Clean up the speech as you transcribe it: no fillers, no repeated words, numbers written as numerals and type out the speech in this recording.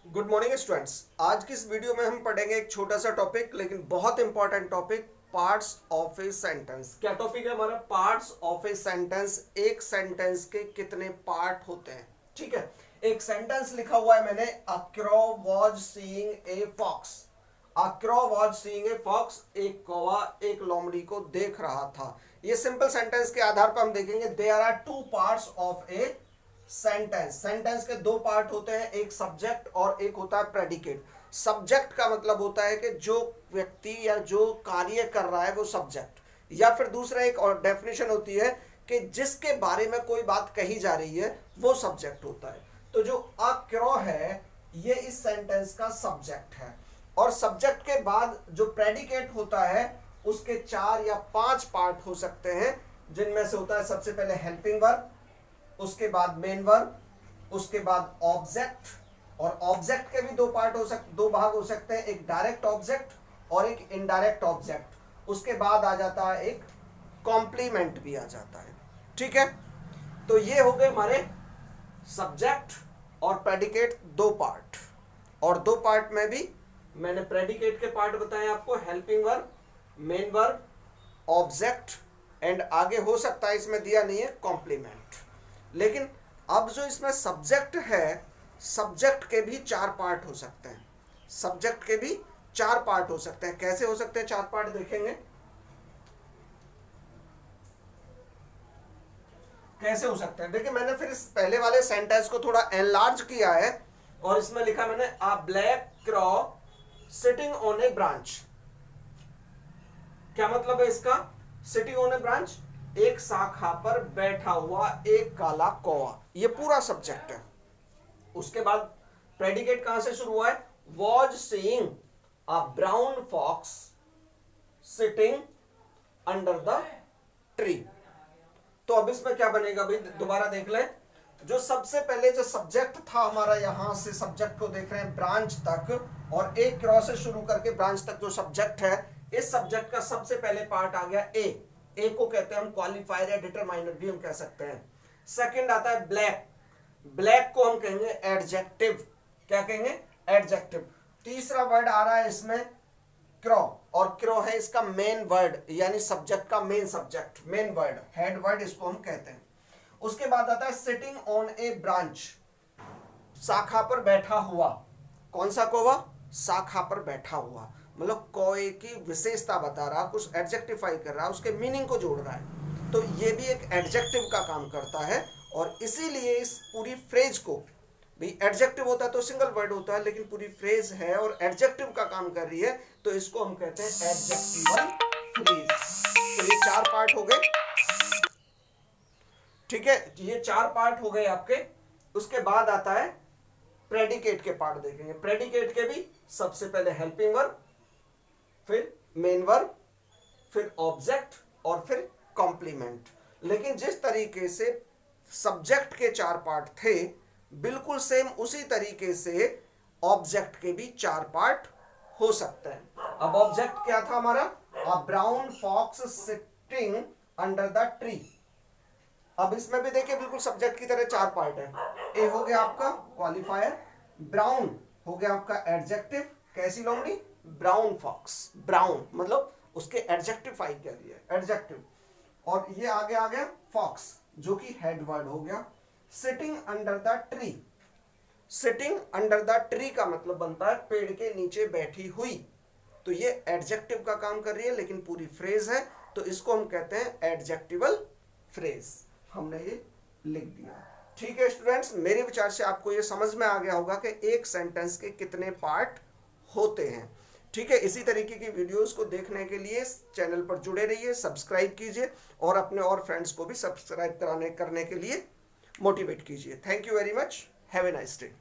Good morning students. आज की इस वीडियो में हम पढ़ेंगे एक छोटा सा टॉपिक, लेकिन बहुत important topic, parts of a sentence. क्या टॉपिक है हमारा? Parts of a sentence. एक सेंटेंस के कितने पार्ट होते हैं। ठीक है, एक सेंटेंस लिखा हुआ है मैंने, a crow was seeing a fox. A crow was seeing a fox, एक कौवा एक लोमड़ी को देख रहा था। ये सिंपल सेंटेंस के आधार पर हम देखेंगे there are two parts of a sentence के दो पार्ट होते हैं, एक सब्जेक्ट और एक होता है प्रेडिकेट। सब्जेक्ट का मतलब होता है कि जो व्यक्ति या जो कार्य कर रहा है वो सब्जेक्ट, या फिर दूसरा एक और डेफिनेशन होती है कि जिसके बारे में कोई बात कही जा रही है वो सब्जेक्ट होता है। तो जो अ क्रॉ है ये इस सेंटेंस का सब्जेक्ट है, और सब्जेक्ट के बाद जो प्रेडिकेट होता है उसके 4 या 5 पार्ट हो सकते हैं, जिनमें से होता है सबसे पहले हेल्पिंग वर्ब, उसके बाद मेन वर्ब, उसके बाद ऑब्जेक्ट। और ऑब्जेक्ट के भी दो भाग हो सकते हैं, एक डायरेक्ट ऑब्जेक्ट और एक इनडायरेक्ट ऑब्जेक्ट। उसके बाद आ जाता है एक कॉम्प्लीमेंट भी आ जाता है। ठीक है, तो ये हो गए हमारे सब्जेक्ट और प्रेडिकेट दो पार्ट। और दो पार्ट में भी मैंने प्रेडिकेट के पार्ट बताए आपको, helping verb, main verb, object, and आगे हो सकता है इसमें दिया नहीं है कॉम्प्लीमेंट। लेकिन अब जो इसमें सब्जेक्ट है, सब्जेक्ट के भी 4 पार्ट हो सकते हैं। सब्जेक्ट के भी 4 पार्ट हो सकते हैं। कैसे हो सकते हैं 4 पार्ट, देखेंगे कैसे हो सकते हैं। देखिए, मैंने फिर इस पहले वाले सेंटेंस को थोड़ा एनलार्ज किया है और इसमें लिखा मैंने अ black क्रॉ sitting on A branch. क्या मतलब है इसका? सिटिंग ऑन ए ब्रांच, एक शाखा पर बैठा हुआ एक काला कौवा, ये पूरा सब्जेक्ट है। उसके बाद प्रेडिकेट कहां से शुरू हुआ है? Was seeing a brown fox sitting under the tree. तो अब इसमें क्या बनेगा भाई, दोबारा देख लें। जो सबसे पहले जो सब्जेक्ट था हमारा, यहां से सब्जेक्ट को देख रहे हैं ब्रांच तक, और एक क्रॉस से शुरू करके ब्रांच तक जो सब्जेक्ट है, इस सब्जेक्ट का सबसे पहले पार्ट आ गया ए को कहते हैं हम क्वालिफायर या डिटरमाइनर भी हम कह सकते हैं। सेकंड आता है ब्लैक, ब्लैक को हम कहेंगे एडजेक्टिव। क्या कहेंगे? एडजेक्टिव। तीसरा वर्ड आ रहा है इसमें क्रॉ, और क्रॉ है इसका मेन वर्ड, यानी सब्जेक्ट का main subject, main word, head word इसको हम कहते हैं। उसके बाद आता है सिटिंग ऑन ए ब्रांच, शाखा पर बैठा हुआ। कौन सा कौवा? शाखा पर बैठा हुआ, मतलब कौवे की विशेषता बता रहा, कुछ एडजेक्टिफाई कर रहा, उसके मीनिंग को जोड़ रहा है। तो ये भी एक एडजेक्टिव का काम करता है, और इसीलिए इस पूरी फ्रेज को भी, एडजेक्टिव होता है तो सिंगल वर्ड होता है, लेकिन पूरी फ्रेज है और एडजेक्टिव का काम कर रही है, तो इसको हम कहते हैं एडजेक्टिवल फ्रेज। तो ये 4 पार्ट हो गए। ठीक है, ये 4 पार्ट हो गए आपके। उसके बाद आता है प्रेडिकेट के पार्ट, देखेंगे। प्रेडिकेट के भी सबसे पहले हेल्पिंग वर्ब, फिर मेन वर्ब, फिर ऑब्जेक्ट, और फिर कॉम्प्लीमेंट। लेकिन जिस तरीके से सब्जेक्ट के 4 पार्ट थे, बिल्कुल सेम उसी तरीके से ऑब्जेक्ट के भी 4 पार्ट हो सकते हैं। अब ऑब्जेक्ट क्या था हमारा? A brown fox sitting under the tree. अब इसमें भी देखिए बिल्कुल सब्जेक्ट की तरह 4 पार्ट है। ए हो गया आपका क्वालिफायर, ब्राउन हो गया आपका एडजेक्टिव, कैसी लोमड़ी? ब्राउन फॉक्स, ब्राउन मतलब उसके एडजेक्टिफाई कर दिया, एडजेक्टिव। और ये आगे आ गया फॉक्स, जो कि हेड वर्ड हो गया। Sitting under the tree, sitting under the tree का मतलब बनता है पेड़ के नीचे बैठी हुई। तो ये एडजेक्टिव का काम कर रही है, लेकिन पूरी फ्रेज है, तो इसको हम कहते हैं एडजेक्टिवल फ्रेज। हमने ये लिख दिया। ठीक है स्टूडेंट्स, मेरे विचार से आपको ये समझ में आ गया होगा कि एक सेंटेंस के कितने पार्ट होते हैं। ठीक है, इसी तरीके की वीडियोस को देखने के लिए चैनल पर जुड़े रहिए, सब्सक्राइब कीजिए, और अपने और फ्रेंड्स को भी सब्सक्राइब करने के लिए मोटिवेट कीजिए। Thank you very much, have a nice day.